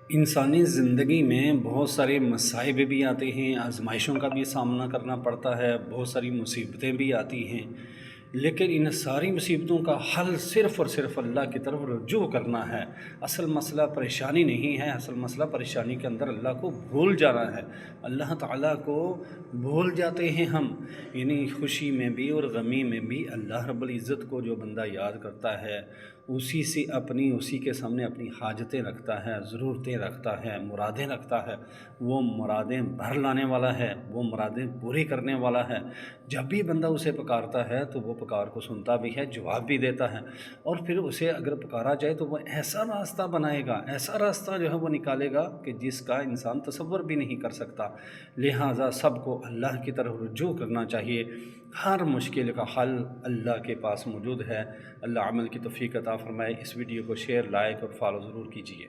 इंसानी ज़िंदगी में बहुत सारे मसाइब भी आते हैं, आज़माइशों का भी सामना करना पड़ता है, बहुत सारी मुसीबतें भी आती हैं। लेकिन इन सारी मुसीबतों का हल सिर्फ़ और सिर्फ़ अल्लाह की तरफ रुजू करना है। असल मसला परेशानी नहीं है, असल मसला परेशानी के अंदर अल्लाह को भूल जाना है। अल्लाह ताला को भूल जाते हैं हम, यानी खुशी में भी और गमी में भी अल्लाह रब्बुल इज़्ज़त को जो बंदा याद करता है, उसी के सामने अपनी हाजतें रखता है, ज़रूरतें रखता है, मुरादें रखता है, वो मुरादें भर लाने वाला है, वो मुरादें पूरी करने वाला है। जब भी बंदा उसे पुकारता है तो वो पुकार को सुनता भी है, जवाब भी देता है, और फिर उसे अगर पुकारा जाए तो वो ऐसा रास्ता बनाएगा, ऐसा रास्ता जो है वो निकालेगा कि जिसका इंसान तसव्वुर भी नहीं कर सकता। लिहाजा सबको अल्लाह की तरफ रुजू करना चाहिए। हर मुश्किल का हल अल्लाह के पास मौजूद है। अल्लाह अमल की तौफ़ीक अता फ़रमाए। इस वीडियो को शेयर, लाइक और फॉलो ज़रूर कीजिए।